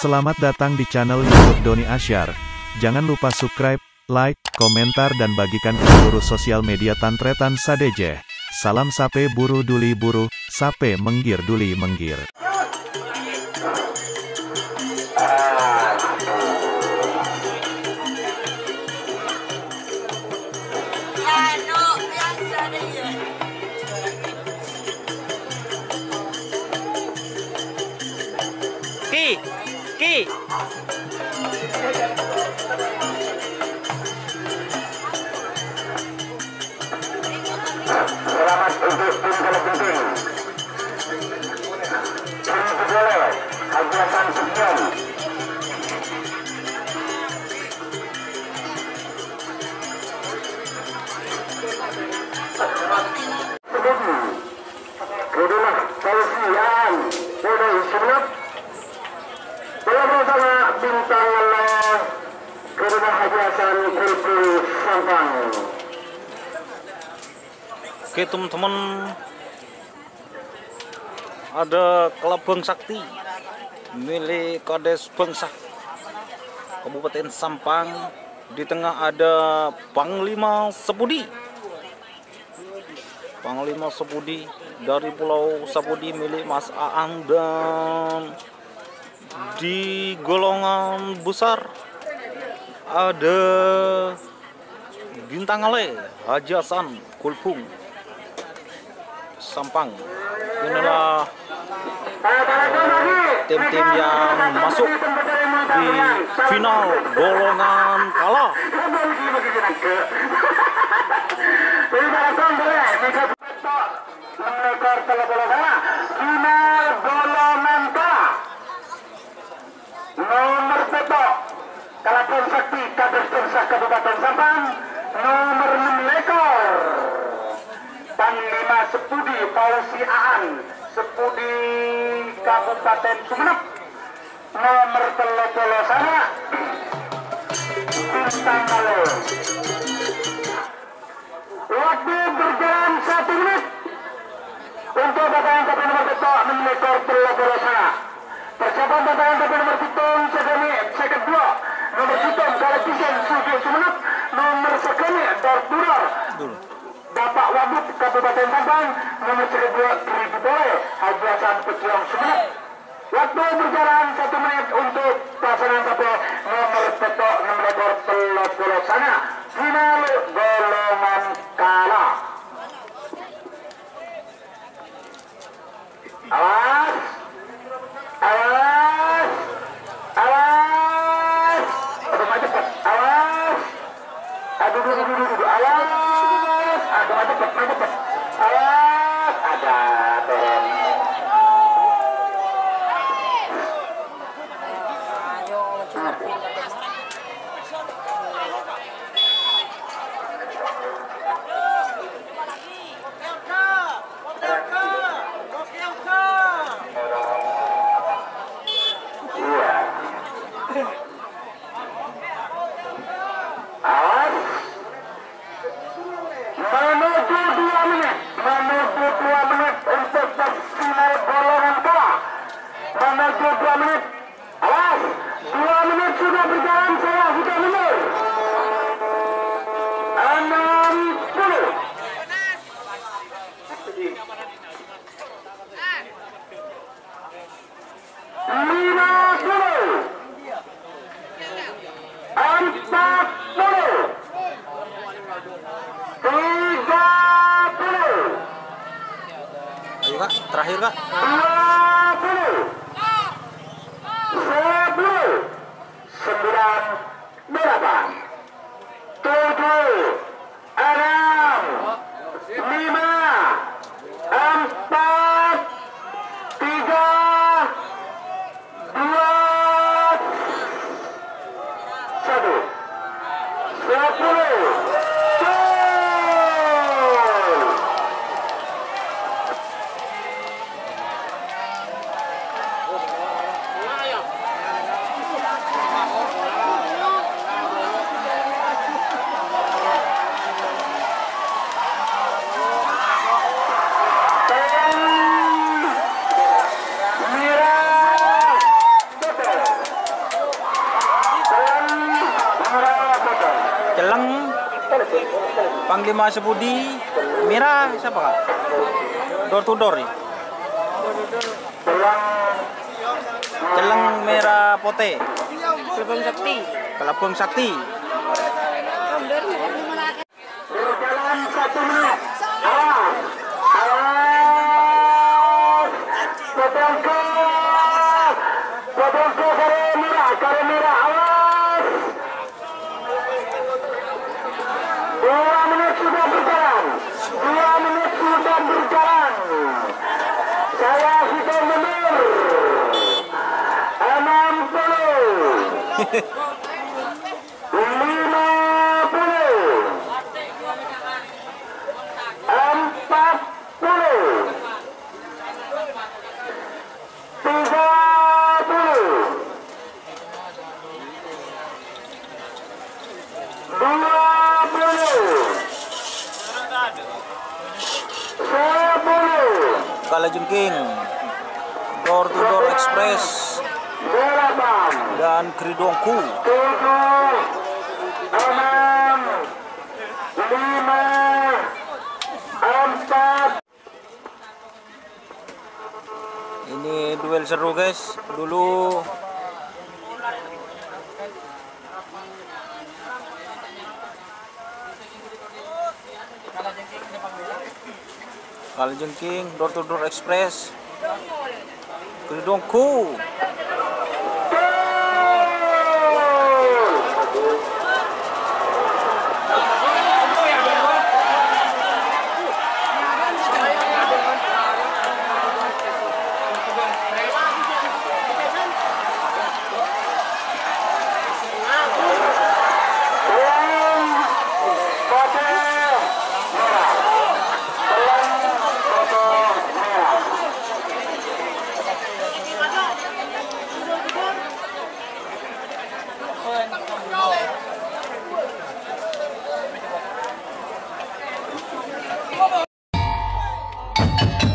Selamat datang di channel YouTube Doni Asyar. Jangan lupa subscribe, like, komentar dan bagikan ke seluruh sosial media Tantretan Sadejeh. Salam sape buru duli buru, sape menggir duli menggir. Ki. Selamat untuk tim Kalapenting. Ini boleh Haji Hasan Sekian. Sebelum kedua Kalsian mulai sebelum bersama bintang Allah kedua Haji Hasan Kulku Sampang. Oke teman-teman, ada Kelabang Sakti milik Kades Bangsa Kabupaten Sampang. Di tengah ada Panglima Sepudi dari Pulau Sapudi milik Mas Aang, dan di golongan besar ada Bintang Ale Haji Hasan Kulpung Sampang. Inilah tim-tim yang masuk di final golongan kalah. Final golongan kalah. Nomor petok Kelabang Sakti Kades Bangsa Kabupaten Sampang, nomor 6 ekor Panglima Sepudi Fauzi Aan Sepudi Kabupaten Sumeneb, nomor 13 sana Bintang Ale. Waktu berjalan 1 menit untuk batangan kopi nomor petok 6 ekor 13 sana. Persiapan batangan kopi nomor hitung second block, nomor hitung Galakisen Suju Sumeneb, nomor sekali Darturar Bapak Wabuk Kabupaten Sampang, nomor 2 boleh Haji Hasan Peciong Sumeneb. Waktu berjalan 1 menit untuk pasangan kopi nomor petok 6 ekor 13 sana. Final golongan kalah. Awas. Awas, awas, aduh maju cepat, awas, aduh, awas, aduh maju cepat, awas, ada turun. Menuju 2 menit untuk final golongan kalah. Menuju 2 menit. Awas, 2 menit sudah berjalan, saya sudah mundur. 60. 50. 40. 30. Ayo Kak, terakhir Kak. 20. 10. 9. 8. 7. 6. 5. 4. 3. 2. 1. 10. Panglima Sepudi merah siapa kak? Door to door nih. Celang merah pote. Kelabang Sakti. Kelabang Sakti. Berjalan 1 menit. Awas. Awas. Potongko kare merah. Awas. 2 menit sudah berjalan. Saya sudah mundur. 60. 10. Kalajengking, Door to Door Express, dan Kridongku. 7, 6, 5, 4. Ini duel seru guys. Dulu Kalajengking, Door to Door Express, Kridongku. Thank you.